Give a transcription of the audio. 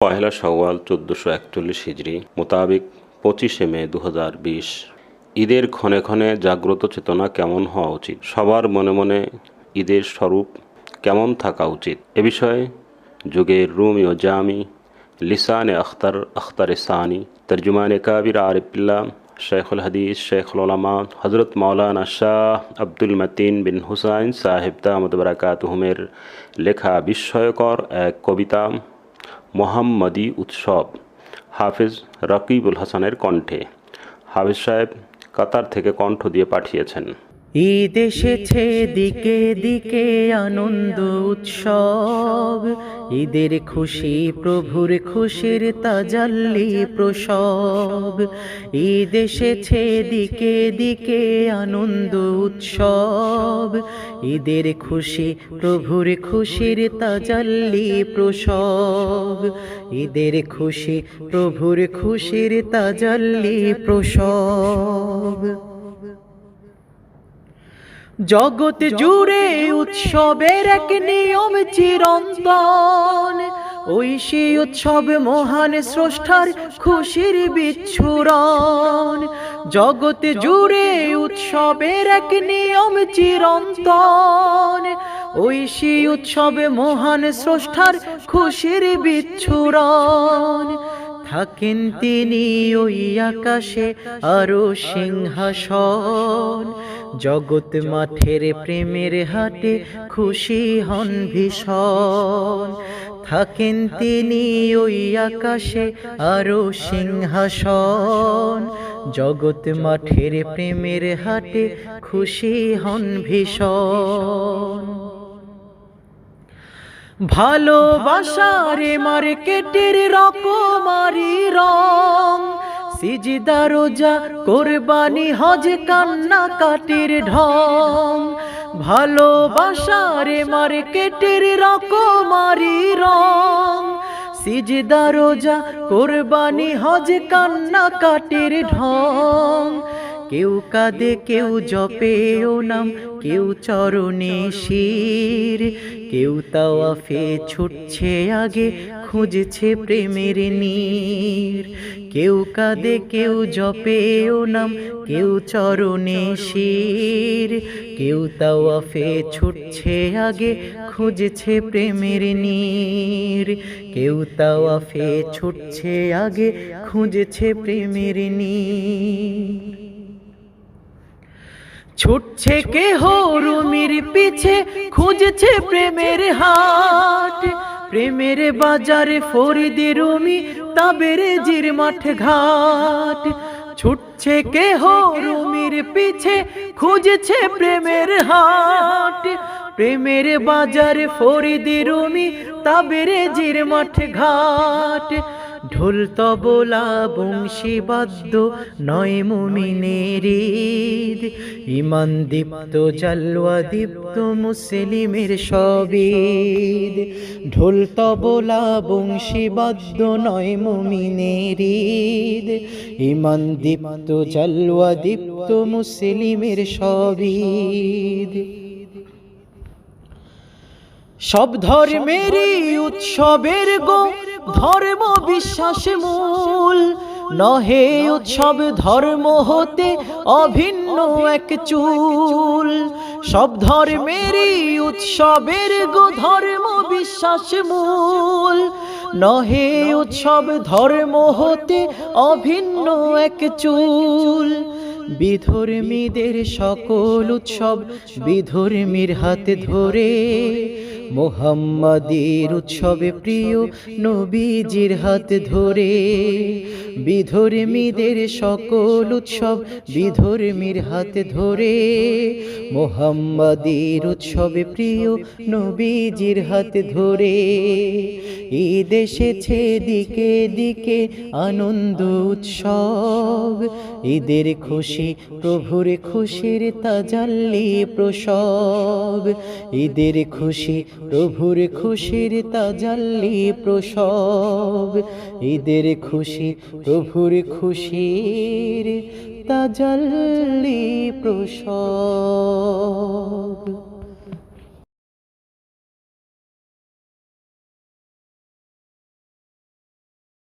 পহেলা শাওয়াল 1441 হিজরি মোতাবেক 25শে মে 2020। ঈদের ক্ষণে ক্ষণে জাগ্রত চেতনা কেমন হওয়া উচিত? সবার মনে মনে ঈদের স্বরূপ কেমন থাকা উচিত? এ বিষয়ে যুগের রুমি ও জামি লিসানে আখতার সানি তর্জুমানে কাবির আরিফুল্লাহ শেখুল হাদিস শেখুল উলামা হজরত মাওলানা শাহ আব্দুল মতিন বিন হুসাইন সাহেব দামাদ বারাকাতুহুমের লেখা বিস্ময়কর এক কবিতা মোহাম্মদী উৎসব, হাফেজ রকিবুল হাসানের কণ্ঠে। হাফেজ সাহেব কাতার থেকে কণ্ঠ দিয়ে পাঠিয়েছেন। ঈদ এসেছে দিকে দিকে আনন্দ উৎসব, ঈদের খুশি প্রভুর খুশির তাজাল্লি প্রসব। ঈদ এসেছে দিকে দিকে আনন্দ উৎসব, ঈদের খুশি প্রভুর খুশির তাজাল্লি প্রসব। ঈদের খুশি প্রভুর খুশির তাজাল্লি প্রসব। জগৎ জুড়ে উৎসবের এক নিয়ম চিরন্তন, ওই সেই উৎসব মহান স্রষ্টার খুশির বিচ্ছুরণ। জগৎ জুড়ে উৎসবের এক নিয়ম চিরন্তন, ওই সেই উৎসব মহান স্রষ্টার খুশির বিচ্ছুরণ। থাকেন তিনি ওই আকাশে আরো সিংহাসন, জগৎ মাঠের প্রেমের হাটে খুশি হন ভীষণ। থাকেন তিনি ওই আকাশে আরো সিংহাসন, জগৎ মাঠের প্রেমের হাটে খুশি হন ভীষণ। ভালোবাসার মার্কেটের রকমারি রং, সিজদা রোজা কোরবানি হজ কান্নাকাটির ঢং। ভালোবাসার মার্কেটের রকমারি রং, সিজদা রোজা কোরবানি হজ কান্নাকাটির ঢং। কেউ কাঁদে কেউ জপে ও নাম, কেউ চরণে শির, কেউ তাওয়াফে ছুটছে আগে খুঁজছে প্রেমের নীর। কেউ কাঁদে কেউ জপে ও নাম, কেউ চরণে শির, কেউ তাওয়াফে ছুটছে আগে খুঁজছে প্রেমের নীর। কেউ তাওয়াফে ছুটছে আগে খুঁজছে প্রেমের নীর। ছুটছে কেহ রুমির পিছে খুঁজছে প্রেমের হাট, প্রেমের বাজারে ফরিদি রুমি তাবেরেজির মাঠ ঘাট। ছুটছে কেহ রুমির পিছে খুঁজছে প্রেমের হাট, প্রেমের বাজারে ফরিদি রুমি তাবেরেজির মাঠ ঘাট। ঢোল তবলা বংশী বাদ্য নয় মুমিনের ঈদ, ঈমান দীপ্ত জালওয়া দীপ্ত মুসলিমের সব ঈদ। ঢোল তবলা বংশী বাদ্য নয় মুমিনের ঈদ, ঈমান দীপ্ত জালওয়া দীপ্ত মুসলিমের সব ঈদ। সব ধর্মেরই উৎসবের গো ধর্ম বিশ্বাস মূল, নহে উৎসব ধর্ম হতে অভিন্ন এক চুল। সব ধর্মেরই উৎসবের গো ধর্ম বিশ্বাস মূল, নহে উৎসব ধর্ম হতে অভিন্ন এক চুল। বিধর্মীদের সকল উৎসব বিধর্মীর হাতে ধরে, মুহাম্মাদীর উৎসবে প্রিয় নবীজির হাত ধরে। বিধর্মীদের সকল উৎসব বিধর্মীর হাত ধরে, মুহাম্মাদীর উৎসবে প্রিয় নবীজির হাত ধরে। ঈদ এসেছে দিকে দিকে আনন্দ উৎসব, ঈদের খুশি প্রভুর খুশির তাজাল্লি প্রসব। ঈদের খুশি প্রভুর খুশির তাজাল্লি প্রসব। ঈদের খুশি প্রভুর খুশির তাজাল্লি প্রসব।